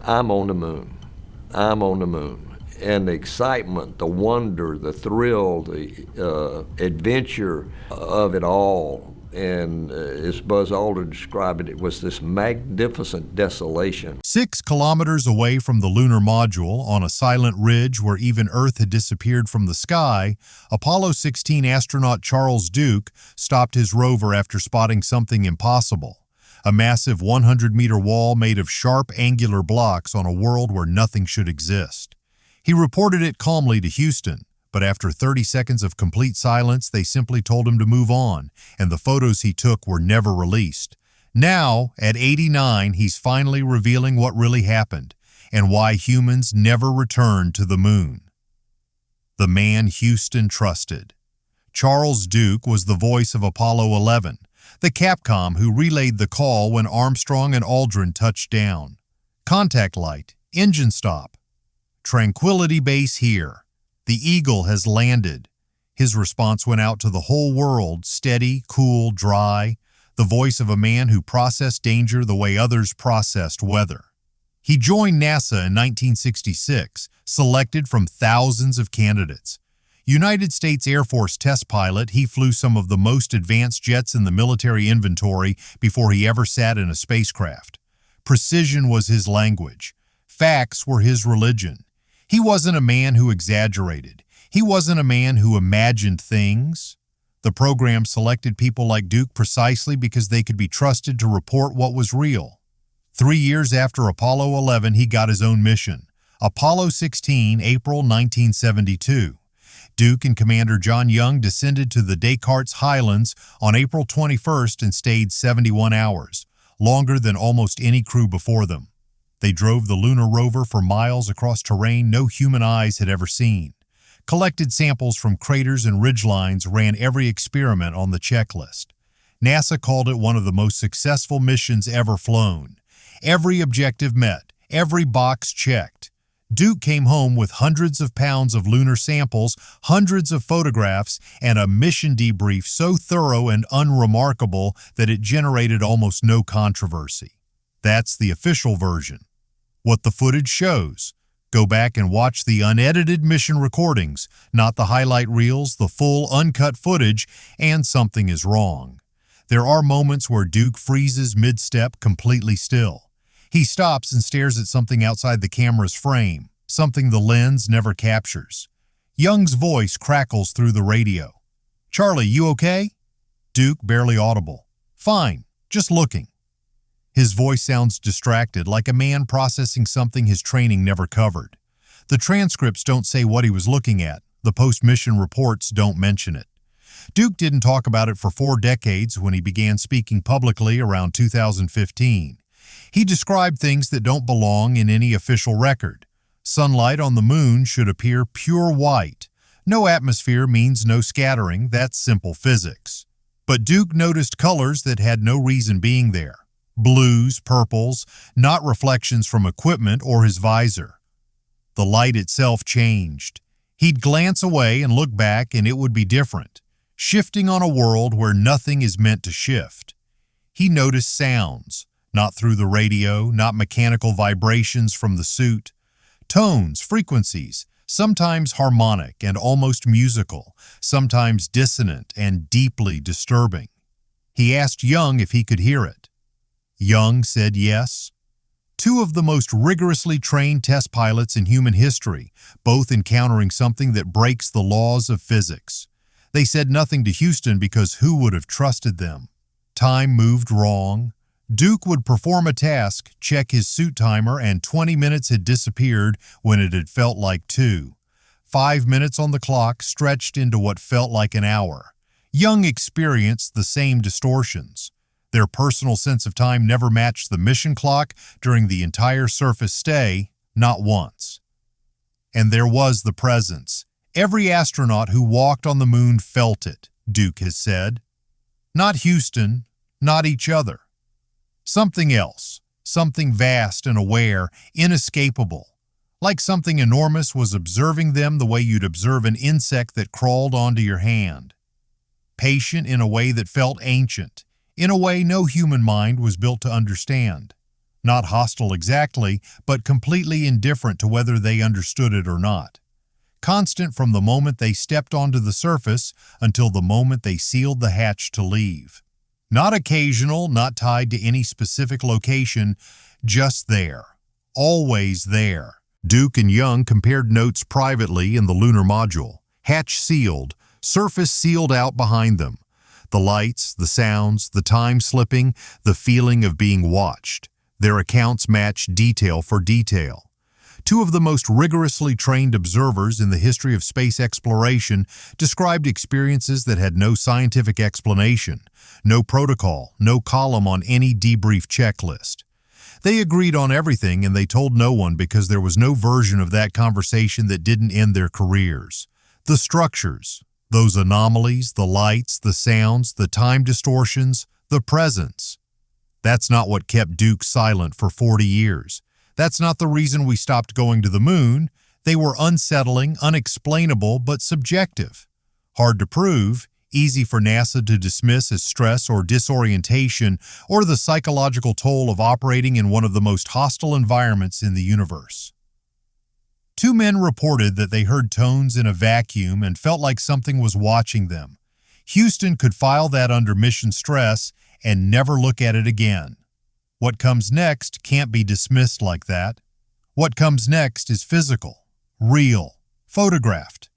I'm on the moon. I'm on the moon. And the excitement, the wonder, the thrill, the adventure of it all. And as Buzz Aldrin described it, it was this magnificent desolation. 6 kilometers away from the lunar module, on a silent ridge where even Earth had disappeared from the sky, Apollo 16 astronaut Charles Duke stopped his rover after spotting something impossible. A massive 100-meter wall made of sharp, angular blocks on a world where nothing should exist. He reported it calmly to Houston, but after 30 seconds of complete silence, they simply told him to move on, and the photos he took were never released. Now, at 89, he's finally revealing what really happened and why humans never returned to the moon. The man Houston trusted. Charles Duke was the voice of Apollo 11, the Capcom who relayed the call when Armstrong and Aldrin touched down. Contact light, engine stop. Tranquility base here. The Eagle has landed. His response went out to the whole world, steady, cool, dry, the voice of a man who processed danger the way others processed weather. He joined NASA in 1966, selected from thousands of candidates. United States Air Force test pilot, he flew some of the most advanced jets in the military inventory before he ever sat in a spacecraft. Precision was his language. Facts were his religion. He wasn't a man who exaggerated. He wasn't a man who imagined things. The program selected people like Duke precisely because they could be trusted to report what was real. 3 years after Apollo 11, he got his own mission. Apollo 16, April 1972. Duke and Commander John Young descended to the Descartes Highlands on April 21st and stayed 71 hours, longer than almost any crew before them. They drove the lunar rover for miles across terrain no human eyes had ever seen. Collected samples from craters and ridgelines, ran every experiment on the checklist. NASA called it one of the most successful missions ever flown. Every objective met, every box checked. Duke came home with hundreds of pounds of lunar samples, hundreds of photographs, and a mission debrief so thorough and unremarkable that it generated almost no controversy. That's the official version. What the footage shows. Go back and watch the unedited mission recordings, not the highlight reels, the full uncut footage, and something is wrong. There are moments where Duke freezes mid-step completely still. He stops and stares at something outside the camera's frame, something the lens never captures. Young's voice crackles through the radio. "Charlie, you okay?" Duke, barely audible. "Fine, just looking." His voice sounds distracted, like a man processing something his training never covered. The transcripts don't say what he was looking at. The post-mission reports don't mention it. Duke didn't talk about it for 4 decades when he began speaking publicly around 2015. He described things that don't belong in any official record. Sunlight on the moon should appear pure white. No atmosphere means no scattering. That's simple physics. But Duke noticed colors that had no reason being there. Blues, purples, not reflections from equipment or his visor. The light itself changed. He'd glance away and look back and it would be different, shifting on a world where nothing is meant to shift. He noticed sounds, not through the radio, not mechanical vibrations from the suit. Tones, frequencies, sometimes harmonic and almost musical, sometimes dissonant and deeply disturbing. He asked Young if he could hear it. Young said yes. 2 of the most rigorously trained test pilots in human history, both encountering something that breaks the laws of physics. They said nothing to Houston because who would have trusted them? Time moved wrong. Duke would perform a task, check his suit timer, and 20 minutes had disappeared when it had felt like 2. 5 minutes on the clock stretched into what felt like an hour. Young experienced the same distortions. Their personal sense of time never matched the mission clock during the entire surface stay, not once. And there was the presence. Every astronaut who walked on the moon felt it, Duke has said. Not Houston, not each other. Something else, something vast and aware, inescapable. Like something enormous was observing them the way you'd observe an insect that crawled onto your hand. Patient in a way that felt ancient, in a way no human mind was built to understand. Not hostile exactly, but completely indifferent to whether they understood it or not. Constant from the moment they stepped onto the surface until the moment they sealed the hatch to leave. Not occasional, not tied to any specific location, just there. Always there. Duke and Young compared notes privately in the lunar module. Hatch sealed, surface sealed out behind them. The lights, the sounds, the time slipping, the feeling of being watched. Their accounts match detail for detail. Two of the most rigorously trained observers in the history of space exploration described experiences that had no scientific explanation, no protocol, no column on any debrief checklist. They agreed on everything and they told no one because there was no version of that conversation that didn't end their careers. The structures, those anomalies, the lights, the sounds, the time distortions, the presence. That's not what kept Duke silent for 40 years. That's not the reason we stopped going to the moon. They were unsettling, unexplainable, but subjective. Hard to prove, easy for NASA to dismiss as stress or disorientation or the psychological toll of operating in one of the most hostile environments in the universe. Two men reported that they heard tones in a vacuum and felt like something was watching them. Houston could file that under mission stress and never look at it again. What comes next can't be dismissed like that. What comes next is physical, real, photographed.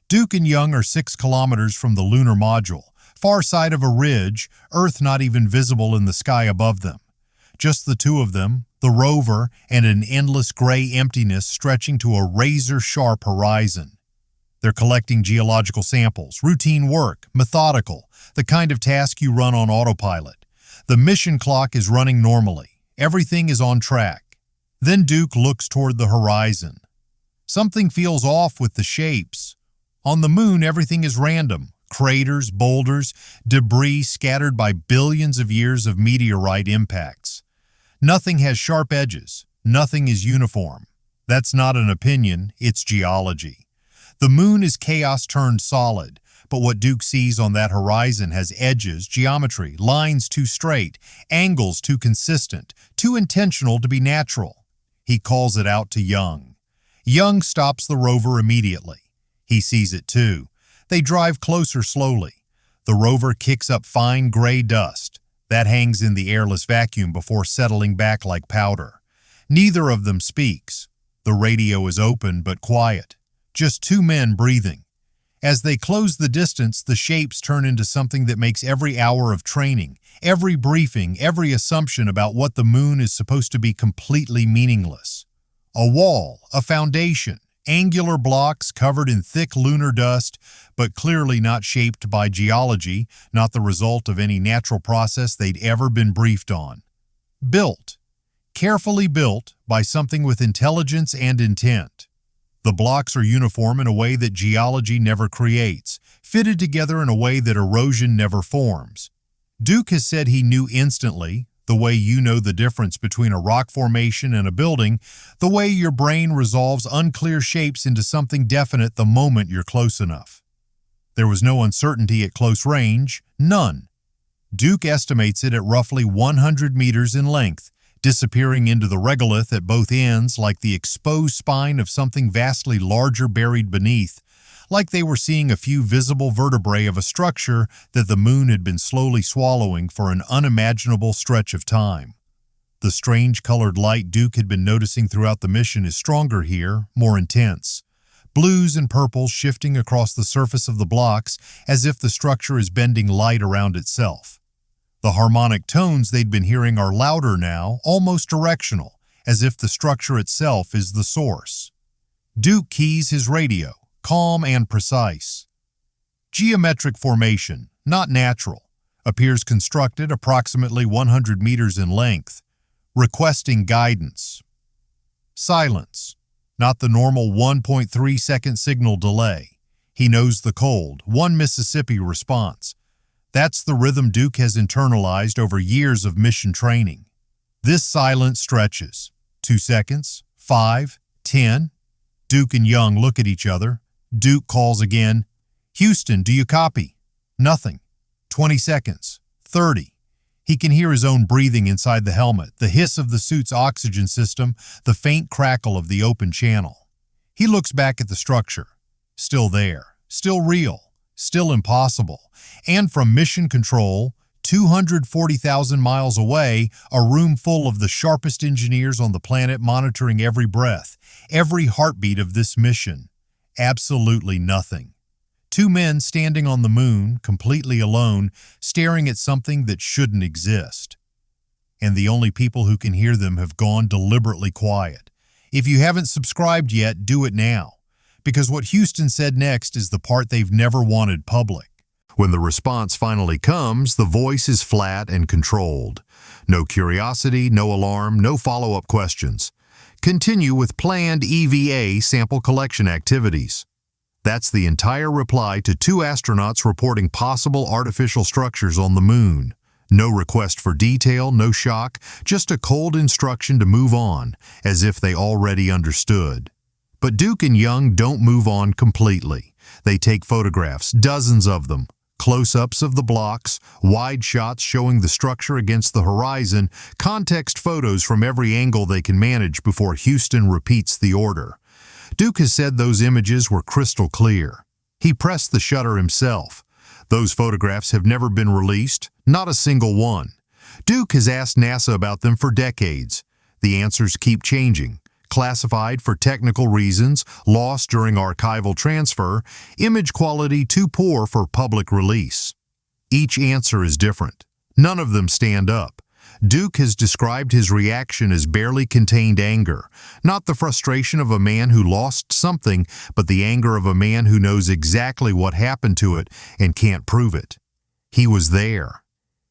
Duke and Young are 6 kilometers from the lunar module, far side of a ridge, Earth not even visible in the sky above them. Just the two of them, the rover, and an endless gray emptiness stretching to a razor-sharp horizon. They're collecting geological samples, routine work, methodical, the kind of task you run on autopilot. The mission clock is running normally. Everything is on track. Then Duke looks toward the horizon. Something feels off with the shapes. On the moon, everything is random. Craters, boulders, debris scattered by billions of years of meteorite impacts. Nothing has sharp edges. Nothing is uniform. That's not an opinion, it's geology. The moon is chaos turned solid. But what Duke sees on that horizon has edges, geometry, lines too straight, angles too consistent, too intentional to be natural. He calls it out to Young. Young stops the rover immediately. He sees it too. They drive closer slowly. The rover kicks up fine gray dust. That hangs in the airless vacuum before settling back like powder. Neither of them speaks. The radio is open but quiet. Just two men breathing. As they close the distance, the shapes turn into something that makes every hour of training, every briefing, every assumption about what the moon is supposed to be completely meaningless. A wall, a foundation, angular blocks covered in thick lunar dust, but clearly not shaped by geology, not the result of any natural process they'd ever been briefed on. Built, carefully built by something with intelligence and intent. The blocks are uniform in a way that geology never creates, fitted together in a way that erosion never forms. Duke has said he knew instantly, the way you know the difference between a rock formation and a building, the way your brain resolves unclear shapes into something definite the moment you're close enough. There was no uncertainty at close range, none. Duke estimates it at roughly 100 meters in length, disappearing into the regolith at both ends like the exposed spine of something vastly larger buried beneath, like they were seeing a few visible vertebrae of a structure that the moon had been slowly swallowing for an unimaginable stretch of time. The strange colored light Duke had been noticing throughout the mission is stronger here, more intense. Blues and purples shifting across the surface of the blocks as if the structure is bending light around itself. The harmonic tones they'd been hearing are louder now, almost directional, as if the structure itself is the source. Duke keys his radio, calm and precise. Geometric formation, not natural, appears constructed approximately 100 meters in length, requesting guidance. Silence, not the normal 1.3-second signal delay. He knows the cold, 1 Mississippi response. That's the rhythm Duke has internalized over years of mission training. This silence stretches. 2 seconds, 5, 10. Duke and Young look at each other. Duke calls again. Houston, do you copy? Nothing. 20 seconds, 30. He can hear his own breathing inside the helmet, the hiss of the suit's oxygen system, the faint crackle of the open channel. He looks back at the structure. Still there, still real, still impossible. And from Mission Control, 240,000 miles away, a room full of the sharpest engineers on the planet monitoring every breath, every heartbeat of this mission. Absolutely nothing. Two men standing on the moon, completely alone, staring at something that shouldn't exist. And the only people who can hear them have gone deliberately quiet. If you haven't subscribed yet, do it now. Because what Houston said next is the part they've never wanted public. When the response finally comes, the voice is flat and controlled. No curiosity, no alarm, no follow-up questions. Continue with planned EVA sample collection activities. That's the entire reply to two astronauts reporting possible artificial structures on the moon. No request for detail, no shock, just a cold instruction to move on, as if they already understood. But Duke and Young don't move on completely. They take photographs, dozens of them. Close-ups of the blocks, wide shots showing the structure against the horizon, context photos from every angle they can manage before Houston repeats the order. Duke has said those images were crystal clear. He pressed the shutter himself. Those photographs have never been released, not a single one. Duke has asked NASA about them for decades. The answers keep changing. Classified for technical reasons, lost during archival transfer, image quality too poor for public release. Each answer is different. None of them stand up. Duke has described his reaction as barely contained anger, not the frustration of a man who lost something, but the anger of a man who knows exactly what happened to it and can't prove it. He was there.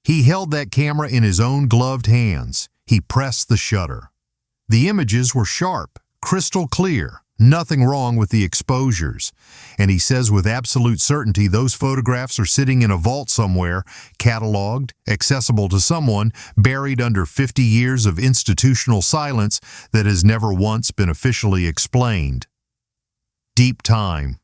He held that camera in his own gloved hands. He pressed the shutter. The images were sharp, crystal clear, nothing wrong with the exposures. And he says with absolute certainty those photographs are sitting in a vault somewhere, cataloged, accessible to someone, buried under 50 years of institutional silence that has never once been officially explained. Deep time.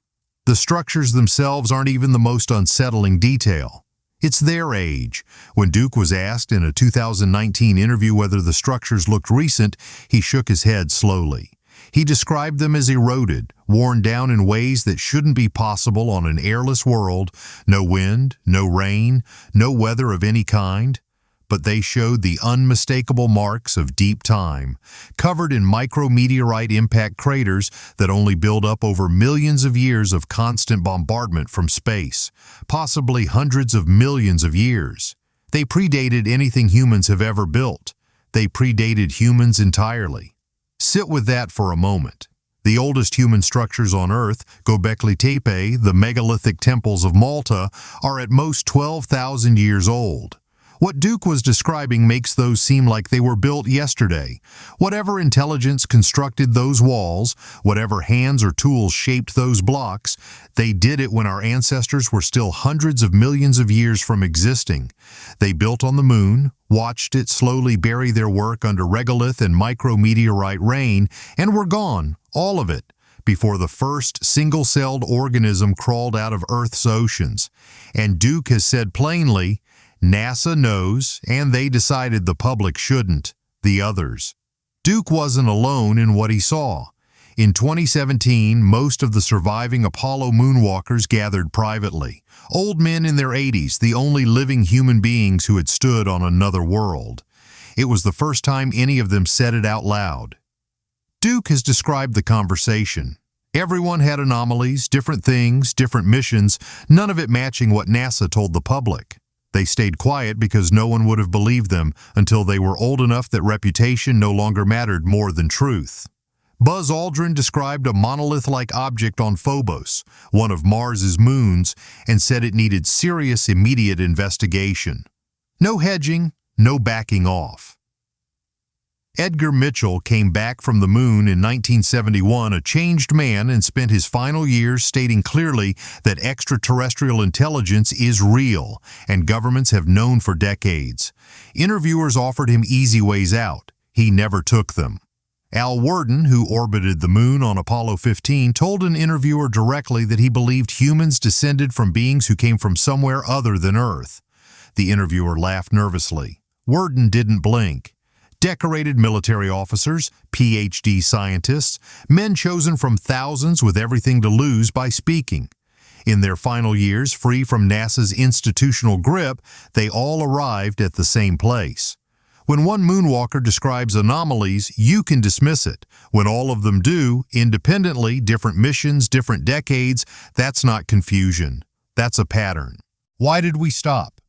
The structures themselves aren't even the most unsettling detail. It's their age. When Duke was asked in a 2019 interview whether the structures looked recent, he shook his head slowly. He described them as eroded, worn down in ways that shouldn't be possible on an airless world, no wind, no rain, no weather of any kind. But they showed the unmistakable marks of deep time, covered in micrometeorite impact craters that only build up over millions of years of constant bombardment from space, possibly hundreds of millions of years. They predated anything humans have ever built. They predated humans entirely. Sit with that for a moment. The oldest human structures on Earth, Göbekli Tepe, the megalithic temples of Malta, are at most 12,000 years old. What Duke was describing makes those seem like they were built yesterday. Whatever intelligence constructed those walls, whatever hands or tools shaped those blocks, they did it when our ancestors were still hundreds of millions of years from existing. They built on the moon, watched it slowly bury their work under regolith and micrometeorite rain, and were gone, all of it, before the first single-celled organism crawled out of Earth's oceans. And Duke has said plainly, NASA knows, and they decided the public shouldn't, the others. Duke wasn't alone in what he saw. In 2017, most of the surviving Apollo moonwalkers gathered privately. Old men in their 80s, the only living human beings who had stood on another world. It was the first time any of them said it out loud. Duke has described the conversation. Everyone had anomalies, different things, different missions, none of it matching what NASA told the public. They stayed quiet because no one would have believed them until they were old enough that reputation no longer mattered more than truth. Buzz Aldrin described a monolith-like object on Phobos, one of Mars's moons, and said it needed serious, immediate investigation. No hedging, no backing off. Edgar Mitchell came back from the moon in 1971 a changed man and spent his final years stating clearly that extraterrestrial intelligence is real and governments have known for decades. Interviewers offered him easy ways out. He never took them. Al Worden, who orbited the moon on Apollo 15, told an interviewer directly that he believed humans descended from beings who came from somewhere other than Earth. The interviewer laughed nervously. Wharton didn't blink. Decorated military officers, PhD scientists, men chosen from thousands with everything to lose by speaking. In their final years, free from NASA's institutional grip, they all arrived at the same place. When one moonwalker describes anomalies, you can dismiss it. When all of them do, independently, different missions, different decades, that's not confusion. That's a pattern. Why did we stop?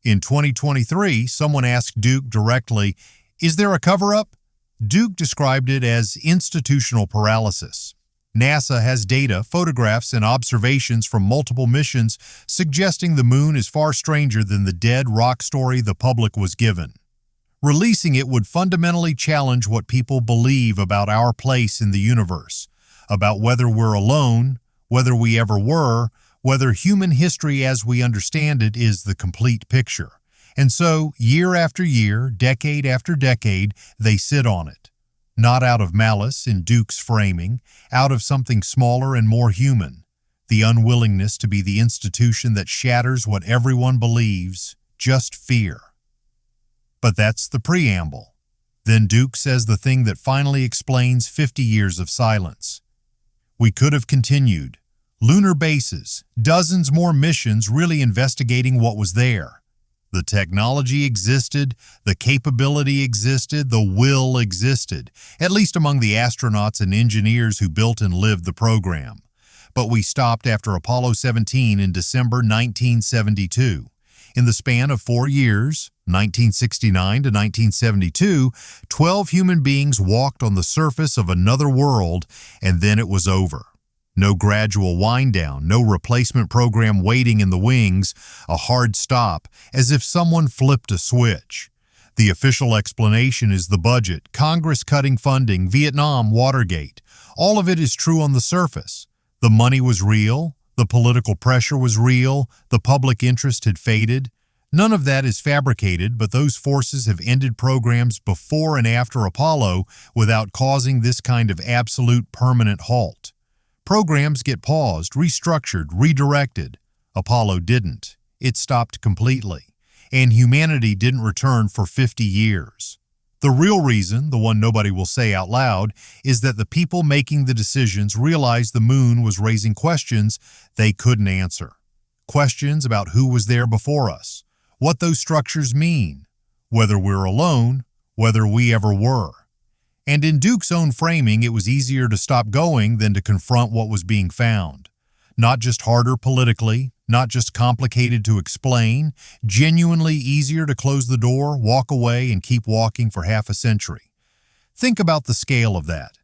In 2023, someone asked Duke directly, "Is there a cover-up?" Duke described it as institutional paralysis. NASA has data, photographs, and observations from multiple missions suggesting the moon is far stranger than the dead rock story the public was given. Releasing it would fundamentally challenge what people believe about our place in the universe, about whether we're alone, whether we ever were, whether human history as we understand it is the complete picture. And so, year after year, decade after decade, they sit on it. Not out of malice in Duke's framing, out of something smaller and more human, the unwillingness to be the institution that shatters what everyone believes, just fear. But that's the preamble. Then Duke says the thing that finally explains 50 years of silence. We could have continued. Lunar bases, dozens more missions really investigating what was there. The technology existed, the capability existed, the will existed, at least among the astronauts and engineers who built and lived the program. But we stopped after Apollo 17 in December 1972. In the span of 4 years, 1969 to 1972, 12 human beings walked on the surface of another world, and then it was over. No gradual wind-down, no replacement program waiting in the wings, a hard stop, as if someone flipped a switch. The official explanation is the budget, Congress cutting funding, Vietnam, Watergate. All of it is true on the surface. The money was real, the political pressure was real, the public interest had faded. None of that is fabricated, but those forces have ended programs before and after Apollo without causing this kind of absolute permanent halt. Programs get paused, restructured, redirected. Apollo didn't. It stopped completely. And humanity didn't return for 50 years. The real reason, the one nobody will say out loud, is that the people making the decisions realized the moon was raising questions they couldn't answer. Questions about who was there before us, what those structures mean, whether we're alone, whether we ever were. And in Duke's own framing, it was easier to stop going than to confront what was being found. Not just harder politically, not just complicated to explain, genuinely easier to close the door, walk away, and keep walking for half a century. Think about the scale of that.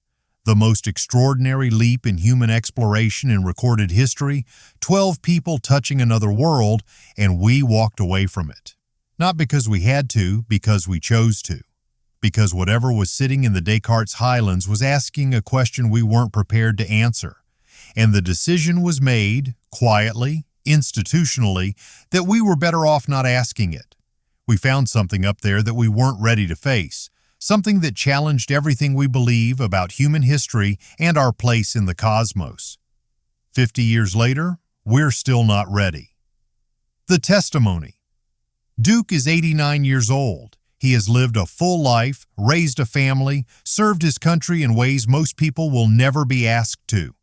The most extraordinary leap in human exploration in recorded history, 12 people touching another world, and we walked away from it. Not because we had to, because we chose to. Because whatever was sitting in the Descartes Highlands was asking a question we weren't prepared to answer. And the decision was made, quietly, institutionally, that we were better off not asking it. We found something up there that we weren't ready to face, something that challenged everything we believe about human history and our place in the cosmos. 50 years later, we're still not ready. The testimony. Duke is 89 years old. He has lived a full life, raised a family, served his country in ways most people will never be asked to.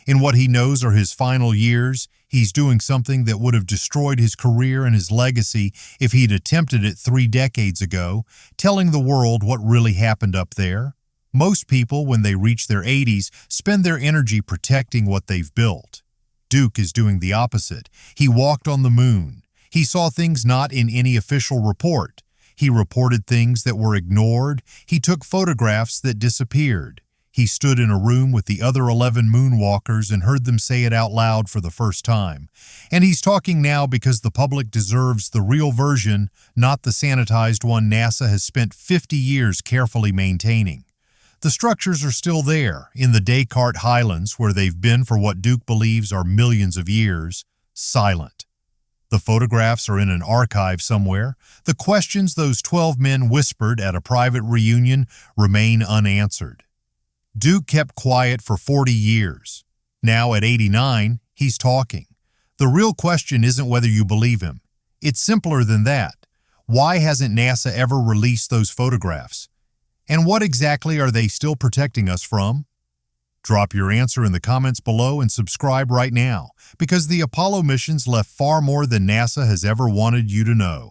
In what he knows are his final years, he's doing something that would have destroyed his career and his legacy if he'd attempted it 3 decades ago, telling the world what really happened up there. Most people, when they reach their 80s, spend their energy protecting what they've built. Duke is doing the opposite. He walked on the moon. He saw things not in any official report. He reported things that were ignored. He took photographs that disappeared. He stood in a room with the other 11 moonwalkers and heard them say it out loud for the first time. And he's talking now because the public deserves the real version, not the sanitized one NASA has spent 50 years carefully maintaining. The structures are still there, in the Descartes Highlands, where they've been for what Duke believes are millions of years, silent. The photographs are in an archive somewhere. The questions those 12 men whispered at a private reunion remain unanswered. Duke kept quiet for 40 years. Now at 89, he's talking. The real question isn't whether you believe him. It's simpler than that. Why hasn't NASA ever released those photographs? And what exactly are they still protecting us from? Drop your answer in the comments below and subscribe right now, because the Apollo missions left far more than NASA has ever wanted you to know.